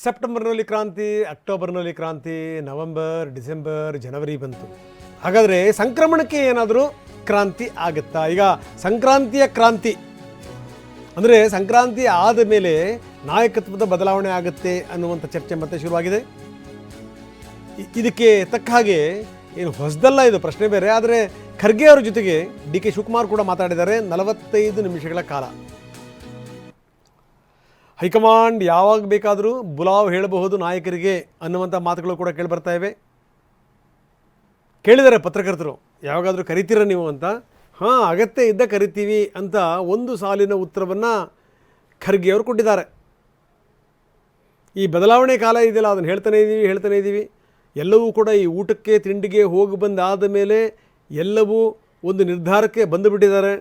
ಸೆಪ್ಟೆಂಬರ್ನಲ್ಲಿ ಕ್ರಾಂತಿ, ಅಕ್ಟೋಬರ್ನಲ್ಲಿ ಕ್ರಾಂತಿ, ನವೆಂಬರ್, ಡಿಸೆಂಬರ್, ಜನವರಿ ಬಂತು. ಹಾಗಾದರೆ ಸಂಕ್ರಮಣಕ್ಕೆ ಏನಾದರೂ ಕ್ರಾಂತಿ ಆಗುತ್ತಾ? ಈಗ ಸಂಕ್ರಾಂತಿಯ ಕ್ರಾಂತಿ ಅಂದರೆ ಸಂಕ್ರಾಂತಿ ಆದ ಮೇಲೆ ನಾಯಕತ್ವದ ಬದಲಾವಣೆ ಆಗುತ್ತೆ ಅನ್ನುವಂಥ ಚರ್ಚೆ ಮತ್ತೆ ಶುರುವಾಗಿದೆ. ಇದಕ್ಕೆ ತಕ್ಕ ಹಾಗೆ ಏನು ಹೊಸದಲ್ಲ, ಇದು ಪ್ರಶ್ನೆ ಬೇರೆ. ಆದರೆ ಖರ್ಗೆ ಅವರ ಜೊತೆಗೆ ಡಿ ಕೆ ಶಿವಕುಮಾರ್ ಕೂಡ ಮಾತಾಡಿದ್ದಾರೆ 45 ನಿಮಿಷಗಳ ಕಾಲ. ಹೈಕಮಾಂಡ್ ಯಾವಾಗ ಬೇಕಾದರೂ ಬುಲಾವ್ ಹೇಳಬಹುದು ನಾಯಕರಿಗೆ ಅನ್ನುವಂಥ ಮಾತುಗಳು ಕೂಡ ಕೇಳಿಬರ್ತಾ ಇವೆ. ಕೇಳಿದ್ದಾರೆ ಪತ್ರಕರ್ತರು, ಯಾವಾಗಾದರೂ ಕರಿತೀರ ನೀವು ಅಂತ. ಹಾಂ, ಅಗತ್ಯ ಇದ್ದ ಕರಿತೀವಿ ಅಂತ ಒಂದು ಸಾಲಿನ ಉತ್ತರವನ್ನು ಖರ್ಗೆ ಅವರು ಕೊಟ್ಟಿದ್ದಾರೆ. ಈ ಬದಲಾವಣೆ ಕಾಲ ಇದೆಯಲ್ಲ, ಅದನ್ನು ಹೇಳ್ತಾನೇ ಇದ್ದೀವಿ. ಎಲ್ಲವೂ ಕೂಡ ಈ ಊಟಕ್ಕೆ ತಿಂಡಿಗೆ ಹೋಗಿ ಬಂದಾದ ಮೇಲೆ ಎಲ್ಲವೂ ಒಂದು ನಿರ್ಧಾರಕ್ಕೆ ಬಂದುಬಿಟ್ಟಿದ್ದಾರೆ.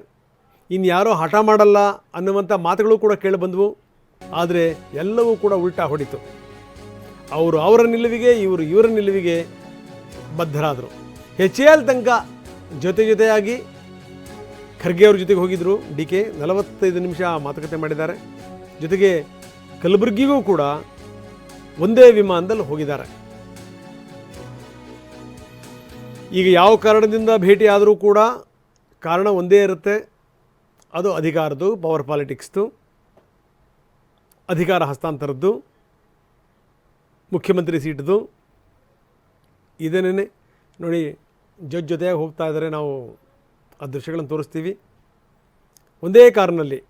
ಇನ್ಯಾರೋ ಹಠ ಮಾಡಲ್ಲ ಅನ್ನುವಂಥ ಮಾತುಗಳು ಕೂಡ ಕೇಳಿಬಂದವು. ಆದರೆ ಎಲ್ಲವೂ ಕೂಡ ಉಲ್ಟಾ ಹೊಡಿತು. ಅವರು ಅವರ ನಿಲುವಿಗೆ, ಇವರು ಇವರ ನಿಲುವಿಗೆ ಬದ್ಧರಾದರು. HAL ತನಕ ಜೊತೆಯಾಗಿ ಖರ್ಗೆ ಅವ್ರ ಜೊತೆಗೆ ಹೋಗಿದ್ದರು. ಡಿ ಕೆ 45 ನಿಮಿಷ ಮಾತುಕತೆ ಮಾಡಿದ್ದಾರೆ. ಜೊತೆಗೆ ಕಲಬುರಗಿಗೂ ಕೂಡ ಒಂದೇ ವಿಮಾನದಲ್ಲಿ ಹೋಗಿದ್ದಾರೆ. ಈಗ ಯಾವ ಕಾರಣದಿಂದ ಭೇಟಿ ಆದರೂ ಕೂಡ ಕಾರಣ ಒಂದೇ ಇರುತ್ತೆ, ಅದು ಅಧಿಕಾರದ್ದು, ಪವರ್ ಪಾಲಿಟಿಕ್ಸ್ದು, ಅಧಿಕಾರ ಹಸ್ತಾಂತರದ್ದು, ಮುಖ್ಯಮಂತ್ರಿ ಸೀಟ್ದು. ಇದೇನೇ ನೋಡಿ, ಜೊತೆಯಾಗಿ ಹೋಗ್ತಾ ಇದ್ದಾರೆ. ನಾವು ಆ ದೃಶ್ಯಗಳನ್ನು ತೋರಿಸ್ತೀವಿ. ಒಂದೇ ಕಾರಿನಲ್ಲಿ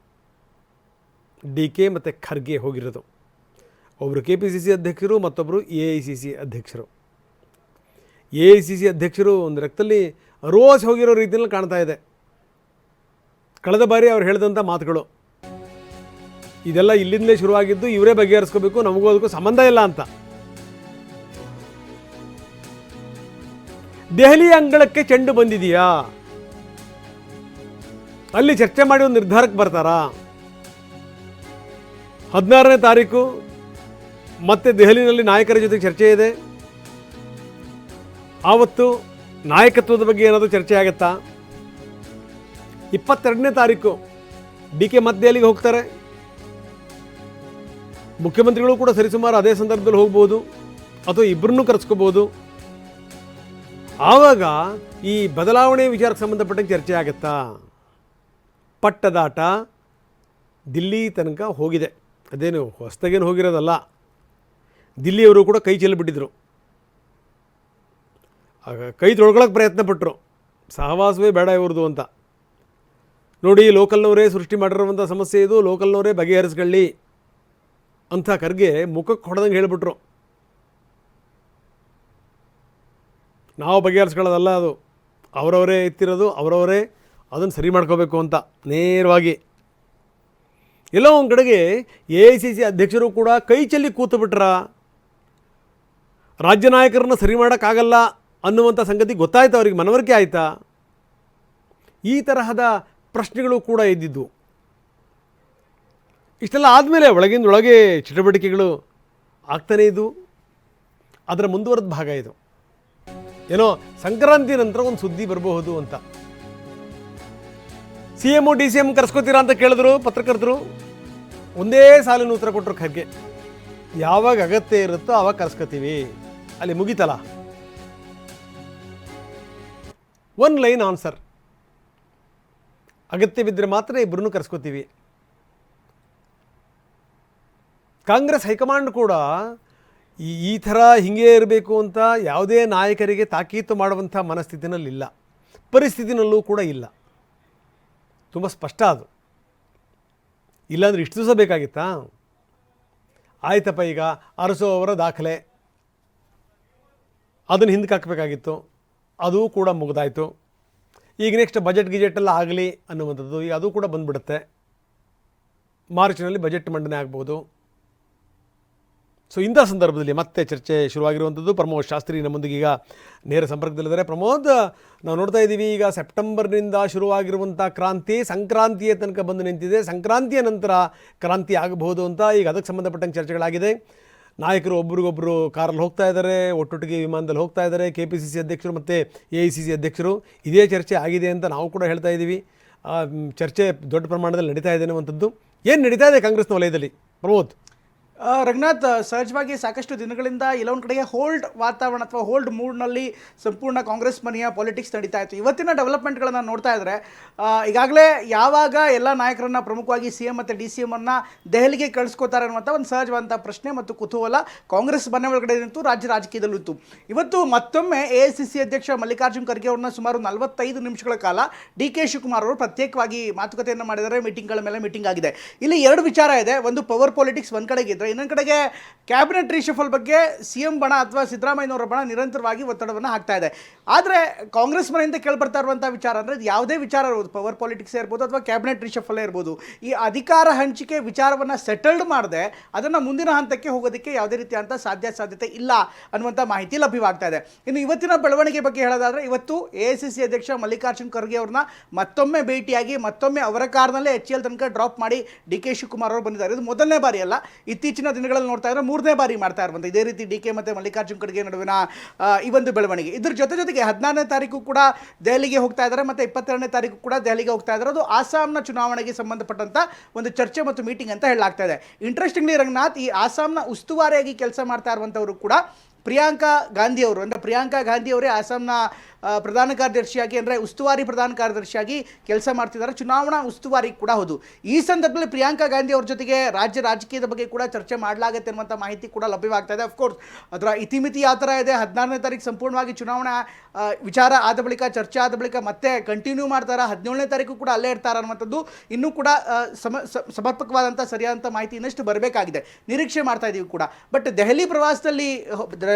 ಡಿ ಕೆ ಮತ್ತು ಖರ್ಗೆ ಹೋಗಿರೋದು. ಒಬ್ಬರು KPCC ಅಧ್ಯಕ್ಷರು, ಮತ್ತೊಬ್ಬರು AICC ಅಧ್ಯಕ್ಷರು. AICC ಅಧ್ಯಕ್ಷರು ಒಂದು ರಕ್ತದಲ್ಲಿ ರೋಸ್ ಹೋಗಿರೋ ರೀತಿಯಲ್ಲಿ ಕಾಣ್ತಾ ಇದೆ. ಕಳೆದ ಬಾರಿ ಅವ್ರು ಹೇಳಿದಂಥ ಮಾತುಗಳು ಇದೆಲ್ಲ ಇಲ್ಲಿಂದಲೇ ಶುರುವಾಗಿದ್ದು, ಇವರೇ ಬಗೆಹರಿಸ್ಕೋಬೇಕು, ನಮಗೂ ಅದಕ್ಕೂ ಸಂಬಂಧ ಇಲ್ಲ ಅಂತ. ದೆಹಲಿ ಅಂಗಳಕ್ಕೆ ಚೆಂಡು ಬಂದಿದೆಯಾ? ಅಲ್ಲಿ ಚರ್ಚೆ ಮಾಡಿ ಒಂದು ನಿರ್ಧಾರಕ್ಕೆ ಬರ್ತಾರಾ? 16ನೇ ತಾರೀಕು ಮತ್ತೆ ದೆಹಲಿನಲ್ಲಿ ನಾಯಕರ ಜೊತೆಗೆ ಚರ್ಚೆ ಇದೆ. ಆವತ್ತು ನಾಯಕತ್ವದ ಬಗ್ಗೆ ಏನಾದರೂ ಚರ್ಚೆ ಆಗುತ್ತಾ? 22ನೇ ತಾರೀಕು ಡಿ ಕೆ ಮತ್ತೆ ದೆಹಲಿಗೆ ಹೋಗ್ತಾರೆ. ಮುಖ್ಯಮಂತ್ರಿಗಳು ಕೂಡ ಸರಿಸುಮಾರು ಅದೇ ಸಂದರ್ಭದಲ್ಲಿ ಹೋಗ್ಬೋದು, ಅಥವಾ ಇಬ್ಬರನ್ನೂ ಕರೆಸ್ಕೋಬೋದು. ಆವಾಗ ಈ ಬದಲಾವಣೆ ವಿಚಾರಕ್ಕೆ ಸಂಬಂಧಪಟ್ಟಂಗೆ ಚರ್ಚೆ ಆಗುತ್ತಾ? ಪಟ್ಟದಾಟ ದಿಲ್ಲಿ ತನಕ ಹೋಗಿದೆ. ಅದೇನು ಹೊಸದಾಗೇನು ಹೋಗಿರೋದಲ್ಲ. ದಿಲ್ಲಿಯವರು ಕೂಡ ಕೈ ಚೆಲ್ಲಿಬಿಟ್ಟಿದ್ರು. ಆಗ ಕೈ ತೊಳ್ಕೊಳ್ಳೋಕೆ ಪ್ರಯತ್ನ ಪಟ್ಟರು, ಸಹವಾಸವೇ ಬೇಡ ಇವ್ರದ್ದು ಅಂತ. ನೋಡಿ, ಲೋಕಲ್ನವರೇ ಸೃಷ್ಟಿ ಮಾಡಿರುವಂಥ ಸಮಸ್ಯೆ ಇದು, ಲೋಕಲ್ನವರೇ ಬಗೆಹರಿಸ್ಕೊಳ್ಳಿ ಅಂತ ಖರ್ಗೆ ಮುಖಕ್ಕೆ ಹೊಡೆದಂಗೆ ಹೇಳಿಬಿಟ್ರು. ನಾವು ಬಗೆಹರಿಸ್ಕೊಳ್ಳೋದಲ್ಲ, ಅದು ಅವರವರೇ ಎತ್ತಿರೋದು, ಅವರವರೇ ಅದನ್ನು ಸರಿ ಮಾಡ್ಕೋಬೇಕು ಅಂತ ನೇರವಾಗಿ. ಎಲ್ಲೋ ಒಂದು ಕಡೆಗೆ AICC ಅಧ್ಯಕ್ಷರು ಕೂಡ ಕೈ ಚೆಲ್ಲಿ ಕೂತು ಬಿಟ್ರ. ರಾಜ್ಯ ನಾಯಕರನ್ನು ಸರಿ ಮಾಡೋಕ್ಕಾಗಲ್ಲ ಅನ್ನುವಂಥ ಸಂಗತಿ ಗೊತ್ತಾಯ್ತು, ಅವ್ರಿಗೆ ಮನವರಿಕೆ ಆಯಿತಾ? ಈ ತರಹದ ಪ್ರಶ್ನೆಗಳು ಕೂಡ ಇದ್ದಿದ್ದು. ಇಷ್ಟೆಲ್ಲ ಆದಮೇಲೆ ಒಳಗಿಂದೊಳಗೆ ಚಟುವಟಿಕೆಗಳು ಆಗ್ತಾನೇ ಇದ್ದು. ಅದರ ಮುಂದುವರೆದ ಭಾಗ ಇದು. ಏನೋ ಸಂಕ್ರಾಂತಿ ನಂತರ ಒಂದು ಸುದ್ದಿ ಬರಬಹುದು ಅಂತ. CM DCM ಕರೆಸ್ಕೋತೀರಾ ಅಂತ ಕೇಳಿದ್ರು ಪತ್ರಕರ್ತರು. ಒಂದೇ ಸಾಲಿನ ಉತ್ತರ ಕೊಟ್ಟರು ಖರ್ಗೆ, ಯಾವಾಗ ಅಗತ್ಯ ಇರುತ್ತೋ ಆವಾಗ ಕರೆಸ್ಕೋತೀವಿ. ಅಲ್ಲಿ ಮುಗಿತಲ್ಲ, ಒನ್ ಲೈನ್ ಆನ್ಸರ್. ಅಗತ್ಯವಿದ್ದರೆ ಮಾತ್ರ ಇಬ್ಬರನ್ನೂ ಕರೆಸ್ಕೋತೀವಿ. ಕಾಂಗ್ರೆಸ್ ಹೈಕಮಾಂಡ್ ಕೂಡ ಈ ಥರ ಹಿಂಗೆ ಇರಬೇಕು ಅಂತ ಯಾವುದೇ ನಾಯಕರಿಗೆ ತಾಕೀತು ಮಾಡುವಂಥ ಮನಸ್ಥಿತಿನಲ್ಲಿಲ್ಲ, ಪರಿಸ್ಥಿತಿನಲ್ಲೂ ಕೂಡ ಇಲ್ಲ. ತುಂಬ ಸ್ಪಷ್ಟ ಅದು. ಇಲ್ಲಾಂದರೆ ಇಷ್ಟು ದಿವಸ ಬೇಕಾಗಿತ್ತಾ? ಆಯ್ತಪ್ಪ, ಈಗ ಅರಸು ಅವರ ದಾಖಲೆ ಅದನ್ನು ಹಿಂದಕ್ಕೆ ಹಾಕಬೇಕಾಗಿತ್ತು, ಅದು ಕೂಡ ಮುಗಿದಾಯಿತು. ಈಗ ನೆಕ್ಸ್ಟ್ ಬಜೆಟ್ ಎಲ್ಲ ಆಗಲಿ ಅನ್ನುವಂಥದ್ದು, ಈಗ ಅದು ಕೂಡ ಬಂದುಬಿಡುತ್ತೆ. ಮಾರ್ಚ್ನಲ್ಲಿ ಬಜೆಟ್ ಮಂಡನೆ ಆಗ್ಬೋದು. ಸೊ ಇಂಥ ಸಂದರ್ಭದಲ್ಲಿ ಮತ್ತೆ ಚರ್ಚೆ ಶುರುವಾಗಿರುವಂಥದ್ದು. ಪ್ರಮೋದ್ ಶಾಸ್ತ್ರಿ ನಮ್ಮೊಂದಿಗೆ ಈಗ ನೇರ ಸಂಪರ್ಕದಲ್ಲಿದ್ದಾರೆ. ಪ್ರಮೋದ್, ನಾವು ನೋಡ್ತಾ ಇದ್ದೀವಿ, ಈಗ ಸೆಪ್ಟೆಂಬರ್ನಿಂದ ಶುರುವಾಗಿರುವಂಥ ಕ್ರಾಂತಿ ಸಂಕ್ರಾಂತಿಯ ತನಕ ಬಂದು ನಿಂತಿದೆ. ಸಂಕ್ರಾಂತಿಯ ನಂತರ ಕ್ರಾಂತಿ ಆಗಬಹುದು ಅಂತ ಈಗ ಅದಕ್ಕೆ ಸಂಬಂಧಪಟ್ಟಂಗೆ ಚರ್ಚೆಗಳಾಗಿದೆ. ನಾಯಕರು ಒಬ್ರಿಗೊಬ್ಬರು ಕಾರಲ್ಲಿ ಹೋಗ್ತಾ ಇದ್ದಾರೆ, ಒಟ್ಟೊಟ್ಟಿಗೆ ವಿಮಾನದಲ್ಲಿ ಹೋಗ್ತಾ ಇದ್ದಾರೆ. KPCC ಅಧ್ಯಕ್ಷರು ಮತ್ತು AICC ಅಧ್ಯಕ್ಷರು ಇದೇ ಚರ್ಚೆ ಆಗಿದೆ ಅಂತ ನಾವು ಕೂಡ ಹೇಳ್ತಾ ಇದ್ದೀವಿ. ಚರ್ಚೆ ದೊಡ್ಡ ಪ್ರಮಾಣದಲ್ಲಿ ನಡೀತಾ ಇದೆ ಅನ್ನುವಂಥದ್ದು. ಏನು ನಡೀತಾ ಇದೆ ಕಾಂಗ್ರೆಸ್ನ ವಲಯದಲ್ಲಿ ಪ್ರಮೋದ್? ರಂಗನಾಥ್, ಸಹಜವಾಗಿ ಸಾಕಷ್ಟು ದಿನಗಳಿಂದ ಎಲ್ಲೊಂದು ಕಡೆಗೆ ಹೋಲ್ಡ್ ವಾತಾವರಣ ಅಥವಾ ಹೋಲ್ಡ್ ಮೂಡ್ನಲ್ಲಿ ಸಂಪೂರ್ಣ ಕಾಂಗ್ರೆಸ್ ಮನೆಯ ಪಾಲಿಟಿಕ್ಸ್ ನಡೀತಾ ಇತ್ತು. ಇವತ್ತಿನ ಡೆವಲಪ್ಮೆಂಟ್ಗಳನ್ನು ನೋಡ್ತಾ ಇದ್ದರೆ ಈಗಾಗಲೇ ಯಾವಾಗ ಎಲ್ಲ ನಾಯಕರನ್ನ, ಪ್ರಮುಖವಾಗಿ CM ಮತ್ತು DCM ಅನ್ನು ದೆಹಲಿಗೆ ಕಳಿಸ್ಕೋತಾರೆ ಅನ್ನುವಂಥ ಒಂದು ಸಹಜವಾದಂಥ ಪ್ರಶ್ನೆ ಮತ್ತು ಕುತೂಹಲ ಕಾಂಗ್ರೆಸ್ ಮನೆ ಒಳಗಡೆ ನಿಂತು ರಾಜ್ಯ ರಾಜಕೀಯದಲ್ಲೂ ಇತ್ತು. ಇವತ್ತು ಮತ್ತೊಮ್ಮೆ AICC ಅಧ್ಯಕ್ಷ ಮಲ್ಲಿಕಾರ್ಜುನ್ ಖರ್ಗೆ ಅವ್ರನ್ನ ಸುಮಾರು 45 ನಿಮಿಷಗಳ ಕಾಲ DK ಶಿವಕುಮಾರ್ ಅವರು ಪ್ರತ್ಯೇಕವಾಗಿ ಮಾತುಕತೆಯನ್ನು ಮಾಡಿದ್ದಾರೆ. ಮೀಟಿಂಗ್ಗಳ ಮೇಲೆ ಮೀಟಿಂಗ್ ಆಗಿದೆ. ಇಲ್ಲಿ ಎರಡು ವಿಚಾರ ಇದೆ. ಒಂದು ಪವರ್ ಪಾಲಿಟಿಕ್ಸ್ ಒಂದು ಕಡೆಗೆ ಇದ್ದರೆ, ಇನ್ನೊಂದು ಕಡೆಗೆ ಕ್ಯಾಬಿನೆಟ್ ರೀಶಫಲ್ ಬಗ್ಗೆ CM ಬಣ ಅಥವಾ ಸಿದ್ದರಾಮಯ್ಯನವರ ಬಣ ನಿರಂತರವಾಗಿ ಒತ್ತಡವನ್ನು ಹಾಕ್ತಾ ಇದೆ. ಆದರೆ ಕಾಂಗ್ರೆಸ್ ಮನೆಯಿಂದ ಕೇಳ್ಬರ್ತಾ ಇರುವಂಥ ವಿಚಾರ ಅಂದರೆ ಯಾವುದೇ ವಿಚಾರ ಇರ್ಬೋದು, ಪವರ್ ಪಾಲಿಟಿಕ್ಸ್ ಇರ್ಬೋದು ಅಥವಾ ಕ್ಯಾಬಿನೆಟ್ ರೀಶಫಲ್ ಇರ್ಬೋದು, ಈ ಅಧಿಕಾರ ಹಂಚಿಕೆ ವಿಚಾರವನ್ನು ಸೆಟಲ್ಡ್ ಮಾಡದೆ ಅದನ್ನು ಮುಂದಿನ ಹಂತಕ್ಕೆ ಹೋಗೋದಕ್ಕೆ ಯಾವುದೇ ರೀತಿಯಾದಂಥ ಸಾಧ್ಯತೆ ಇಲ್ಲ ಅನ್ನುವಂಥ ಮಾಹಿತಿ ಲಭ್ಯವಾಗ್ತಾ ಇದೆ. ಇನ್ನು ಇವತ್ತಿನ ಬೆಳವಣಿಗೆ ಬಗ್ಗೆ ಹೇಳೋದಾದರೆ, ಇವತ್ತು AICC ಅಧ್ಯಕ್ಷ ಮಲ್ಲಿಕಾರ್ಜುನ್ ಖರ್ಗೆ ಅವ್ರನ್ನ ಮತ್ತೊಮ್ಮೆ ಭೇಟಿಯಾಗಿ ಮತ್ತೊಮ್ಮೆ ಅವರ ಕಾರ್ನಲ್ಲೇ HCL ತನಕ ಡ್ರಾಪ್ ಮಾಡಿ DK ಶಿವಕುಮಾರ್ ಅವರು ಬಂದಿದ್ದಾರೆ. ಇದು ಮೊದಲನೇ ಬಾರಿ ಅಲ್ಲ, ಇತ್ತೀಚಿನ ದಿನಗಳಲ್ಲಿ ನೋಡ್ತಾ ಇದ್ರೆ 3ನೇ ಬಾರಿ ಮಾಡ್ತಾ ಇರುವಂಥ ಇದೇ ರೀತಿ DK ಮತ್ತು ಮಲ್ಲಿಕಾರ್ಜುನ್ ಖರ್ಗೆ ನಡುವಿನ ಈ ಒಂದು ಬೆಳವಣಿಗೆ. ಇದ್ರ ಜೊತೆಗೆ 14ನೇ ತಾರೀಕು ಕೂಡ ದೆಹಲಿಗೆ ಹೋಗ್ತಾ ಇದ್ದಾರೆ ಮತ್ತು 22ನೇ ತಾರೀಕು ಕೂಡ ದೆಹಲಿಗೆ ಹೋಗ್ತಾ ಇದ್ದಾರೆ. ಅದು ಆಸಾಂನ ಚುನಾವಣೆಗೆ ಸಂಬಂಧಪಟ್ಟಂಥ ಒಂದು ಚರ್ಚೆ ಮತ್ತು ಮೀಟಿಂಗ್ ಅಂತ ಹೇಳಲಾಗ್ತಾ ಇದೆ. ಇಂಟ್ರೆಸ್ಟಿಂಗ್ಲಿ ರಂಗನಾಥ್, ಈ ಆಸಾಂನ ಉಸ್ತುವಾರಿಯಾಗಿ ಕೆಲಸ ಮಾಡ್ತಾ ಇರುವಂಥವರು ಕೂಡ ಪ್ರಿಯಾಂಕಾ ಗಾಂಧಿ ಅವರು. ಅಂದರೆ ಪ್ರಿಯಾಂಕಾ ಗಾಂಧಿ ಅವರೇ ಆಸಾಂನ ಪ್ರಧಾನ ಕಾರ್ಯದರ್ಶಿಯಾಗಿ, ಅಂದರೆ ಉಸ್ತುವಾರಿ ಪ್ರಧಾನ ಕಾರ್ಯದರ್ಶಿಯಾಗಿ ಕೆಲಸ ಮಾಡ್ತಿದ್ದಾರೆ. ಚುನಾವಣಾ ಉಸ್ತುವಾರಿ ಕೂಡ ಹೌದು. ಈ ಸಂದರ್ಭದಲ್ಲಿ ಪ್ರಿಯಾಂಕಾ ಗಾಂಧಿ ಅವ್ರ ಜೊತೆಗೆ ರಾಜ್ಯ ರಾಜಕೀಯದ ಬಗ್ಗೆ ಕೂಡ ಚರ್ಚೆ ಮಾಡಲಾಗುತ್ತೆ ಅನ್ನುವಂಥ ಮಾಹಿತಿ ಕೂಡ ಲಭ್ಯವಾಗ್ತಾ ಇದೆ. ಅಫ್ಕೋರ್ಸ್ ಅದರ ಇತಿಮಿತಿ ಯಾವ ಥರ ಇದೆ, 14ನೇ ತಾರೀಕು ಸಂಪೂರ್ಣವಾಗಿ ಚುನಾವಣಾ ವಿಚಾರ ಆದ ಬಳಿಕ, ಚರ್ಚೆ ಆದ ಬಳಿಕ ಮತ್ತೆ ಕಂಟಿನ್ಯೂ ಮಾಡ್ತಾರೆ, 17ನೇ ತಾರೀಕು ಕೂಡ ಅಲ್ಲೇ ಇರ್ತಾರೆ ಅನ್ನುವಂಥದ್ದು ಇನ್ನೂ ಕೂಡ ಸಮರ್ಪಕವಾದಂಥ ಸರಿಯಾದಂಥ ಮಾಹಿತಿ ಇನ್ನಷ್ಟು ಬರಬೇಕಾಗಿದೆ. ನಿರೀಕ್ಷೆ ಮಾಡ್ತಾ ಇದ್ದೀವಿ ಕೂಡ. ಬಟ್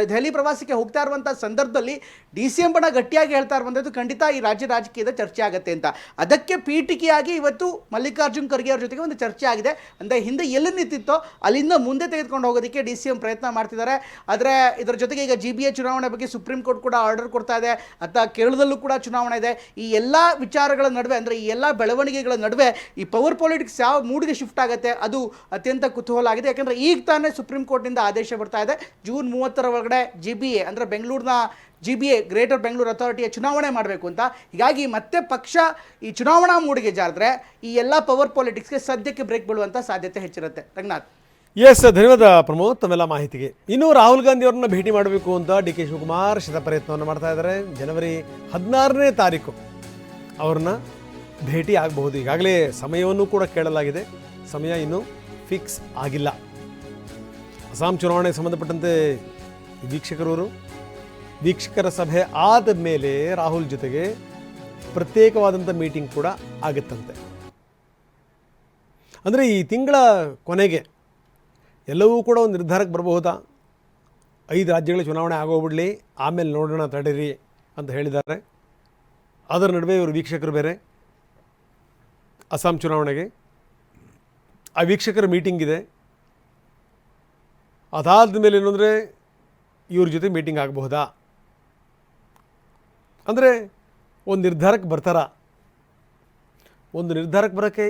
ದೆಹಲಿ ಪ್ರವಾಸಕ್ಕೆ ಹೋಗ್ತಾ ಇರುವಂಥ ಸಂದರ್ಭದಲ್ಲಿ DCM ಬಣ ಗಟ್ಟಿಯಾಗಿ ಹೇಳ್ತಾ ಇರುವಂಥದ್ದು ಖಂಡಿತ ಈ ರಾಜ್ಯ ರಾಜಕೀಯದ ಚರ್ಚೆ ಆಗುತ್ತೆ ಅಂತ. ಅದಕ್ಕೆ ಪೀಠಿಕೆಯಾಗಿ ಇವತ್ತು ಮಲ್ಲಿಕಾರ್ಜುನ್ ಖರ್ಗೆ ಅವ್ರ ಜೊತೆಗೆ ಒಂದು ಚರ್ಚೆ ಆಗಿದೆ. ಅಂದರೆ ಹಿಂದೆ ಎಲ್ಲಿ ನಿಂತಿತ್ತೋ ಅಲ್ಲಿಂದ ಮುಂದೆ ತೆಗೆದುಕೊಂಡು ಹೋಗೋದಕ್ಕೆ DCM ಪ್ರಯತ್ನ ಮಾಡ್ತಿದ್ದಾರೆ. ಆದರೆ ಇದರ ಜೊತೆಗೆ ಈಗ GBA ಚುನಾವಣೆ ಬಗ್ಗೆ ಸುಪ್ರೀಂ ಕೋರ್ಟ್ ಕೂಡ ಆರ್ಡರ್ ಕೊಡ್ತಾ ಇದೆ, ಅಥವಾ ಕೇರಳದಲ್ಲೂ ಕೂಡ ಚುನಾವಣೆ ಇದೆ. ಈ ಎಲ್ಲ ವಿಚಾರಗಳ ನಡುವೆ, ಅಂದರೆ ಈ ಎಲ್ಲ ಬೆಳವಣಿಗೆಗಳ ನಡುವೆ ಈ ಪವರ್ ಪಾಲಿಟಿಕ್ಸ್ ಯಾವ ಮೂಡಿಗೆ ಶಿಫ್ಟ್ ಆಗುತ್ತೆ ಅದು ಅತ್ಯಂತ ಕುತೂಹಲ ಆಗಿದೆ. ಯಾಕೆಂದರೆ ಈಗ ತಾನೇ ಸುಪ್ರೀಂ ಕೋರ್ಟ್ನಿಂದ ಆದೇಶ ಬರ್ತಾ ಇದೆ, ಜೂನ್ 30ರ ಒಳಗಡೆ GBA ಅಂದರೆ ಬೆಂಗಳೂರಿನ GBA ಗ್ರೇಟರ್ ಬೆಂಗಳೂರು ಅಥಾರಿಟಿಯ ಚುನಾವಣೆ ಮಾಡಬೇಕು ಅಂತ. ಹೀಗಾಗಿ ಮತ್ತೆ ಪಕ್ಷ ಈ ಚುನಾವಣಾ ಮೂಡಿಗೆ ಜಾರಿದ್ರೆ ಈ ಎಲ್ಲ ಪವರ್ ಪಾಲಿಟಿಕ್ಸ್ಗೆ ಸದ್ಯಕ್ಕೆ ಬ್ರೇಕ್ ಬೀಳುವಂಥ ಸಾಧ್ಯತೆ ಹೆಚ್ಚಿರುತ್ತೆ. ರಂಗನಾಥ್. ಎಸ್, ಧನ್ಯವಾದ ಪ್ರಮೋದ್ ತಮ್ಮೆಲ್ಲ ಮಾಹಿತಿಗೆ. ಇನ್ನು ರಾಹುಲ್ ಗಾಂಧಿ ಅವ್ರನ್ನ ಭೇಟಿ ಮಾಡಬೇಕು ಅಂತ DK ಶಿವಕುಮಾರ್ ಪ್ರಯತ್ನವನ್ನು ಮಾಡ್ತಾ ಇದ್ದಾರೆ. ಜನವರಿ 16ನೇ ತಾರೀಕು ಅವ್ರನ್ನ ಭೇಟಿ ಆಗಬಹುದು. ಈಗಾಗಲೇ ಸಮಯವನ್ನು ಕೂಡ ಕೇಳಲಾಗಿದೆ, ಸಮಯ ಇನ್ನೂ ಫಿಕ್ಸ್ ಆಗಿಲ್ಲ. ಅಸ್ಸಾಂ ಚುನಾವಣೆಗೆ ಸಂಬಂಧಪಟ್ಟಂತೆ ವೀಕ್ಷಕರ ಸಭೆ ಆದ ಮೇಲೆ ರಾಹುಲ್ ಜೊತೆಗೆ ಪ್ರತ್ಯೇಕವಾದಂಥ ಮೀಟಿಂಗ್ ಕೂಡ ಆಗುತ್ತಂತೆ. ಅಂದರೆ ಈ ತಿಂಗಳ ಕೊನೆಗೆ ಎಲ್ಲವೂ ಕೂಡ ಒಂದು ನಿರ್ಧಾರಕ್ಕೆ ಬರಬಹುದಾ? 5 ರಾಜ್ಯಗಳ ಚುನಾವಣೆ ಆಗೋಗ್ಬಿಡಲಿ, ಆಮೇಲೆ ನೋಡೋಣ ತಡೀರಿ ಅಂತ ಹೇಳಿದ್ದಾರೆ. ಅದರ ನಡುವೆ ಇವರು ವೀಕ್ಷಕರು ಬೇರೆ ಅಸ್ಸಾಂ ಚುನಾವಣೆಗೆ, ಆ ವೀಕ್ಷಕರ ಮೀಟಿಂಗ್ ಇದೆ. ಅದಾದ ಮೇಲೆ ಏನು ಅಂದರೆ ಇವ್ರ ಜೊತೆ ಮೀಟಿಂಗ್ ಆಗಬಹುದಾ? ಅಂದರೆ ಒಂದು ನಿರ್ಧಾರಕ್ಕೆ ಬರ್ತಾರಾ? ಒಂದು ನಿರ್ಧಾರಕ್ಕೆ ಬರೋಕ್ಕೆ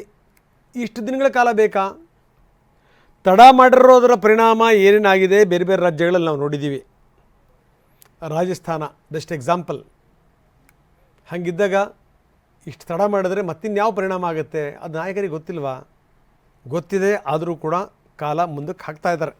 ಇಷ್ಟು ದಿನಗಳ ಕಾಲ ಬೇಕಾ? ತಡ ಮಾಡಿರೋದರ ಪರಿಣಾಮ ಏನೇನಾಗಿದೆ ಬೇರೆ ಬೇರೆ ರಾಜ್ಯಗಳಲ್ಲಿ ನಾವು ನೋಡಿದ್ದೀವಿ. Rajasthan best example. ಹಾಗಿದ್ದಾಗ ಇಷ್ಟು ತಡ ಮಾಡಿದ್ರೆ ಮತ್ತಿನ್ಯಾವ ಪರಿಣಾಮ ಆಗುತ್ತೆ ಅದು ನಾಯಕರಿಗೆ ಗೊತ್ತಿಲ್ವಾ? ಗೊತ್ತಿದೆ, ಆದರೂ ಕೂಡ ಕಾಲ ಮುಂದಕ್ಕೆ ಹಾಕ್ತಾ ಇದ್ದಾರೆ.